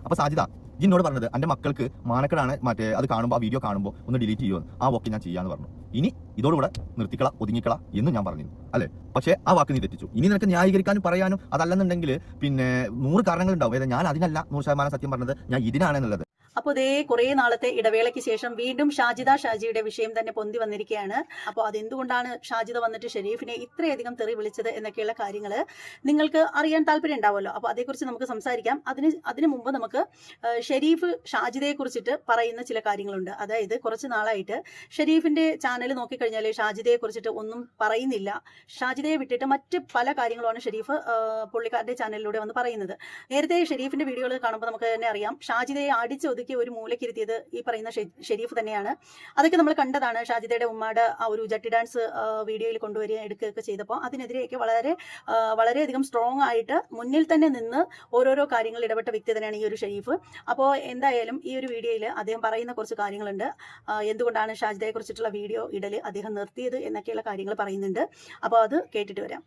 അപ്പോൾ സാജിദ എന്നോട് പറഞ്ഞത് എൻ്റെ മക്കൾക്ക് മാനക്കേടാണ്, മറ്റേ അത് കാണുമ്പോൾ ആ വീഡിയോ കാണുമ്പോൾ ഒന്ന് ഡിലീറ്റ് ചെയ്യുമെന്ന്. ആ ഓക്കെ ഞാൻ ചെയ്യാന്ന് പറഞ്ഞു. ഇനി ഇതോടുകൂടെ നിർത്തിക്കള, ഒതുങ്ങിക്കള എന്ന് ഞാൻ പറഞ്ഞു അല്ലേ. പക്ഷേ ആ വാക്ക് നീ തെറ്റിച്ചു. ഇനി നിനക്ക് ന്യായീകരിക്കാനും പറയാനും അതല്ലെന്നുണ്ടെങ്കിൽ പിന്നെ 100 കാരണങ്ങളുണ്ടാവും. ഞാൻ അതിനല്ല 100% സത്യം പറഞ്ഞത്, ഞാൻ ഇതിനാണെന്നുള്ളത്. അപ്പോൾ ഇതേ കുറേ നാളത്തെ ഇടവേളയ്ക്ക് ശേഷം വീണ്ടും ഷാജിയുടെ വിഷയം തന്നെ പൊന്തി വന്നിരിക്കുകയാണ്. അപ്പോൾ അതെന്തുകൊണ്ടാണ് ഷാജിദ വന്നിട്ട് ഷെരീഫിനെ ഇത്രയധികം തെറി വിളിച്ചത് എന്നൊക്കെയുള്ള കാര്യങ്ങൾ നിങ്ങൾക്ക് അറിയാൻ താല്പര്യം ഉണ്ടാവുമല്ലോ. അപ്പോൾ അതേക്കുറിച്ച് നമുക്ക് സംസാരിക്കാം. അതിന് മുമ്പ് നമുക്ക് ഷെരീഫ് ഷാജിദയെ കുറിച്ചിട്ട് പറയുന്ന ചില കാര്യങ്ങളുണ്ട്. അതായത് കുറച്ച് നാളായിട്ട് ഷെരീഫിന്റെ ചാനൽ നോക്കിക്കഴിഞ്ഞാൽ ഷാജിദയെ കുറിച്ചിട്ട് ഒന്നും പറയുന്നില്ല. ഷാജിദയെ വിട്ടിട്ട് മറ്റ് പല കാര്യങ്ങളുമാണ് ഷെരീഫ് പുള്ളിക്കാരുടെ ചാനലിലൂടെ വന്ന് പറയുന്നത്. നേരത്തെ ഷെരീഫിന്റെ വീഡിയോകൾ കാണുമ്പോൾ നമുക്ക് തന്നെ അറിയാം, ഷാജിദയെ അടിച്ചൊതുക്കി ഒരു മൂലക്കിരുത്തിയത് ഈ പറയുന്ന ഷെരീഫ് തന്നെയാണ്. അതൊക്കെ നമ്മൾ കണ്ടതാണ്. ഷാജിദയുടെ ഉമ്മയുടെ ആ ഒരു ജട്ടി ഡാൻസ് വീഡിയോയിൽ കൊണ്ടുവരിക എടുക്കുകയൊക്കെ ചെയ്തപ്പോൾ അതിനെതിരെയൊക്കെ വളരെയധികം സ്ട്രോങ് ആയിട്ട് മുന്നിൽ തന്നെ നിന്ന് ഓരോരോ കാര്യങ്ങൾ ഇടപെട്ട വ്യക്തി തന്നെയാണ് ഈ ഒരു ഷെരീഫ്. അപ്പോൾ എന്തായാലും ഈ ഒരു വീഡിയോയിൽ അദ്ദേഹം പറയുന്ന കുറച്ച് കാര്യങ്ങളുണ്ട്. എന്തുകൊണ്ടാണ് ഷാജിദയെ കുറിച്ചിട്ടുള്ള വീഡിയോ ഇടൽ അദ്ദേഹം നിർത്തിയത് എന്നൊക്കെയുള്ള കാര്യങ്ങൾ പറയുന്നുണ്ട്. അപ്പോൾ അത് കേട്ടിട്ട് വരാം.